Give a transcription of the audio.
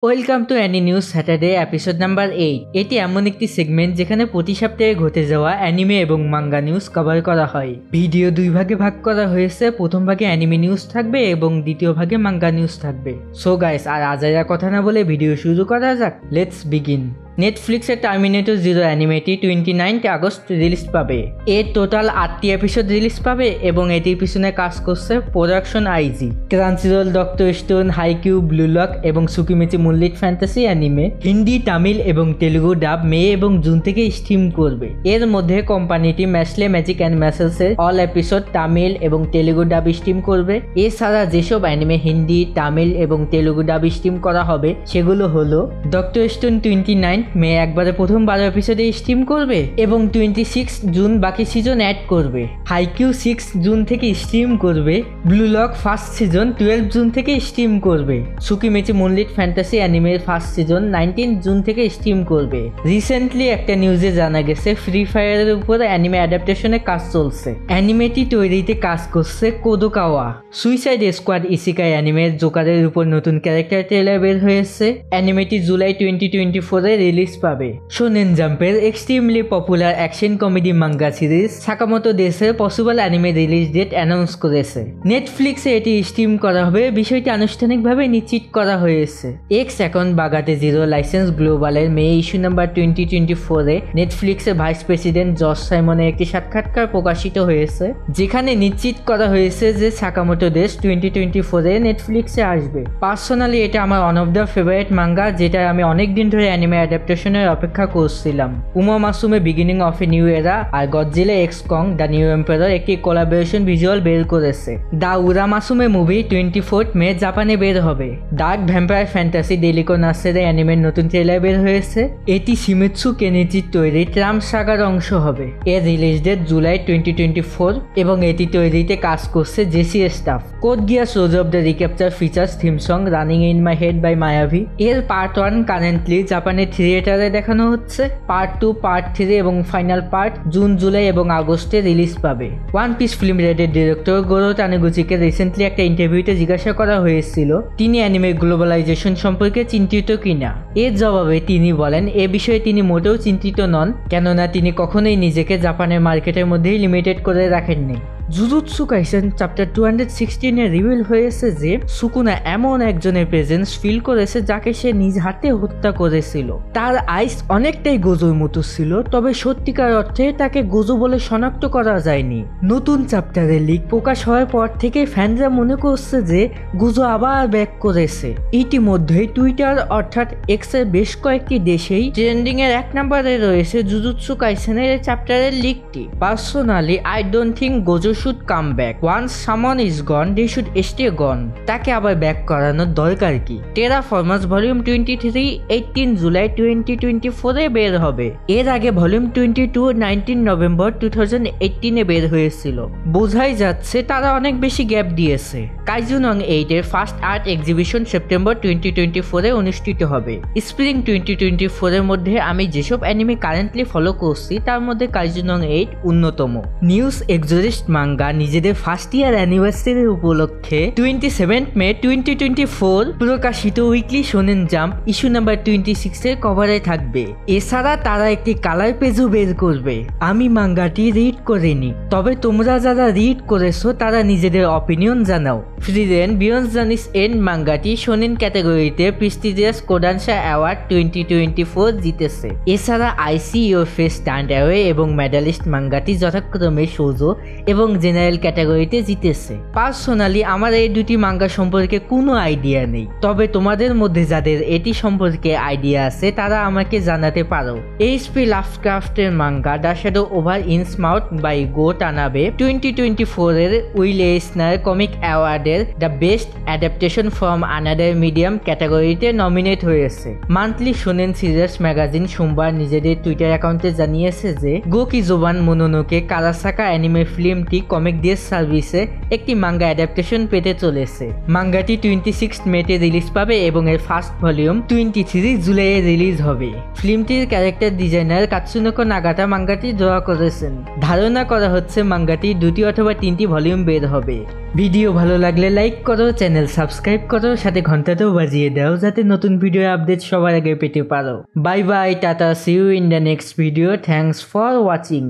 Welcome to any news Saturday episode number 8। এটি এমন একটি সেগমেন্ট যেখানে প্রতি সপ্তাহে ঘটে যাওয়া অ্যানিমে এবং মাঙ্গা নিউজ কভার করা হয়। ভিডিও দুই ভাগে ভাগ করা হয়েছে, প্রথম ভাগে অ্যানিমে নিউজ থাকবে এবং দ্বিতীয় ভাগে মাঙ্গা নিউজ থাকবে। সো গাইস, আর আজাইরা কথা না বলে ভিডিও শুরু করা যাক। Let's begin. নেটফ্লিক্সের টার্মিনেটর জিরো অ্যানিমেটি 29 আগস্ট রিলিজ পাবে। এর টোটাল 8টি এপিসোড রিলিজ পাবে এবং এটির পিছনে কাজ করছে Production IG, Crunchyroll, Doctor Stone, Haikyu, Blue Lock এবং Tsukimichi Moonlit Fantasy anime Hindi, Tamil এবং তেলুগু ডাব মে এবং জুন থেকে স্ট্রিম করবে। এর মধ্যে কোম্পানিটি ম্যাসলে ম্যাজিক অ্যান্ড ম্যাসেলসের অল এপিসোড তামিল এবং তেলুগু ডাব স্ট্রিম করবে। এছাড়া যেসব অ্যানিমে হিন্দি, তামিল এবং তেলুগু ডাব স্ট্রিম করা হবে সেগুলো হলো ডক্টর স্টোন 29 মে একবারে প্রথম 12 এপিসোডে স্ট্রিম করবে এবং 26 জুন বাকি সিজন অ্যাড করবে। হাইকিউ 6 জুন থেকে স্ট্রিম করবে। Blue Lock first season 12 June থেকে স্ট্রিম করবে। সুকিমিচি মুনলিট ফ্যান্টাসি অ্যানিমের ফার্স্ট সিজন 19 জুন থেকে স্ট্রিম করবে। রিসেন্টলি একটা নিউজে জানা গেছে ফ্রি ফায়ারের উপর অ্যানিমে অ্যাডাপ্টেশনে কাজ চলছে। অ্যানিমেটি তৈরিতে কাজ করছে কোদোকাওয়া। সুইসাইড স্কোয়াড ইসিকাই অ্যানিমের জোকারের উপর নতুন ক্যারেক্টার ট্রেলার বের হয়েছে। অ্যানিমেটি জুলাই 2024-এ রিলিজ পাবে। শোনেন জাম্পের extremely popular action comedy manga series Sakamoto ডেসের possible anime release date announce করেছে। নেটফ্লিক্সে এটি স্ট্রিম করা হবে, বিষয়টি আনুষ্ঠানিকভাবে নিশ্চিত করা হয়েছে। এক্স অ্যাকাউন্ট বাগাতে জিরো লাইসেন্স গ্লোবালের মে ইস্যু নাম্বার 2024-এ নেটফ্লিক্সের ভাইস প্রেসিডেন্ট জশ সাইমনের একটি সাক্ষাৎকার প্রকাশিত হয়েছে, যেখানে নিশ্চিত করা হয়েছে যে সাকামোটো ডেস 2024-এ নেটফ্লিক্সে আসবে। পার্সোনালি এটা আমার one of the favourite manga, যেটা আমি অনেক দিন ধরে অ্যানিমে অ্যাডাপ্টেশনের অপেক্ষা করছিলাম। Uma Musume beginning of a new era আর Godzilla X Kong the New Empire একটি কোলাবোরেশন ভিজুয়াল বের করেছে। দ্য উরা মাসুমে মুভি 24 মে জাপানে বের হবে। ডার্ক ভ্যাম্পায়ার ফ্যান্টাসি ডেলিকো নাসের অ্যানিমের নতুন ট্রেলার বের হয়েছে। এটি শিমিৎসু কেনিচির তৈরি ট্রাম সাগার অংশ হবে। এর রিলিজ ডেট জুলাই 2024 এবং এটি তৈরিতে কাজ করছে JC Staff. Code Geass Roze of the Recapture features theme song running in my head by মায়াভি। এর পার্ট 1 কারেন্টলি জাপানে থিয়েটারে দেখানো হচ্ছে। পার্ট 2, পার্ট 3 এবং ফাইনাল পার্ট জুন, জুলাই এবং আগস্টে রিলিজ পাবে। One Piece Film Red director Goro তানেগুচিকে রিসেন্টলি একটা ইন্টারভিউতে জিজ্ঞাসা করা হয়েছিল তিনি অ্যানিমে গ্লোবালাইজেশন সম্পর্কে চিন্তিত কিনা। এর জবাবে তিনি বলেন এ বিষয়ে তিনি মোটেও চিন্তিত নন, কেননা তিনি কখনোই নিজেকে জাপানের মার্কেটের মধ্যেই লিমিটেড করে রাখেননি। জুজুৎসু কাইসেন চ্যাপ্টার 216-এ রিভিল হয়েছে যে সুকুনা এমন একজনের প্রেজেন্স ফিল করেছে যাকে সে নিজ হাতে হত্যা করেছিল। তার আইস অনেকটাই গোজোর মতো ছিল, তবে সত্যিকার অর্থে তাকে গোজো বলে শনাক্ত করা যায়নি। নতুন চ্যাপ্টারে লিক প্রকাশ হওয়ার পর থেকে ফ্যানরা মনে করছে যে গোজো আবার ব্যাক করেছে। ইতিমধ্যে টুইটার অর্থাৎ এক্সের বেশ কয়েকটি দেশেই ট্রেন্ডিং এর 1 নম্বরে রয়েছে জুজুৎসু কাইসেনের চ্যাপ্টারের লিকটি। Personally I don't think Gojo should come back. Once someone is gone, they should stay gone. তাকে আবার ব্যাক করানোর দরকার কি? টেরাফর্মার্স ভলিউম 23 18 জুলাই 2024-এ বের হবে। এর আগে ভলিউম 22 19 নভেম্বর 2018-এ বের হয়েছিল। বোঝাই যাচ্ছে তারা অনেক বেশি গ্যাপ দিয়েছে। কাইজুনং 8 এর ফার্স্ট আর্ট এক্সিবিশন সেপ্টেম্বর 2024-এ অনুষ্ঠিত হবে। স্প্রিং 2024-এর মধ্যে আমি যেসব অ্যানিমে কারেন্টলি ফলো করছি তার মধ্যে কাইজুনং 8 অন্যতম। নিউজ এক্সোরিস্ট মাঙ্গা নিজেদের ফার্স্ট ইয়ার অ্যানিভার্সারি উপলক্ষে 27 মে 2024 প্রকাশিত উইকলি শোনেন জাম্প ইস্যু নাম্বার 26-এর কভারে থাকবে। এছাড়া তারা একটি কালার পেজও বের করবে। আমি মাঙ্গাটি রিড করিনি, তবে তোমরা যারা রিড করেছো তারা নিজেদের অপিনিয়ন জানাও। ফ্রিরেন বিয়ন্ড জানিস এন্ড মাঙ্গাটি শোনেন ক্যাটাগরিতে প্রেস্টিজিয়াস কোডানশা অ্যাওয়ার্ড 2024 জিতেছে। এছাড়া আইসি ইওর ফেস স্ট্যান্ড অ্যাওয়ে এবং মেডালিস্ট মাঙ্গাটি যথাক্রমে শোজো এবং জেনারেল ক্যাটাগরিতে জিতেছে। পার্সোনালি আমার এই দুটি মাঙ্গা সম্পর্কে কোনো আইডিয়া নেই, তবে তোমাদের মধ্যে যাদের এটি সম্পর্কে আইডিয়া আছে তারা আমাকে জানাতে পারো। এইচপি লাভক্রাফটের manga the shadow over Innsmouth by Go Tanabe 2024-এর উইল এসনার কমিক অ্যাওয়ার্ডের the best adaptation from another medium ক্যাটাগরিতে নমিনেট হয়েছে। মান্থলি শোনেন সিরিয়াস ম্যাগাজিন সোমবার নিজেদের টুইটার অ্যাকাউন্টে জানিয়েছে যে গোকি জোবান মোনোনোকে কারাসাকা অ্যানিমে ফিল্মটি কমিক ডিএস সার্ভিসে একটি মাঙ্গা অ্যাডাপ্টেশন পেতে চলেছে। মাঙ্গাটি 26 মেতে রিলিজ পাবে এবং এর ফার্স্ট ভলিউম 23 জুলাইয়ে রিলিজ হবে। ফিল্মটির ক্যারেক্টার ডিজাইনার কাতসুনোকো নাগাতা মাঙ্গাটি ড্র করেছেন। ধারণা করা হচ্ছে মাঙ্গাটি 2টি অথবা 3টি ভলিউম বের হবে। ভিডিও ভালো লাগলে লাইক করো, চ্যানেল সাবস্ক্রাইব করো, সাথে ঘন্টাটাও বাজিয়ে দাও যাতে নতুন ভিডিও আপডেট সবার আগে পেতে পারো। Bye bye, tata, see you in the next video. Thanks for watching.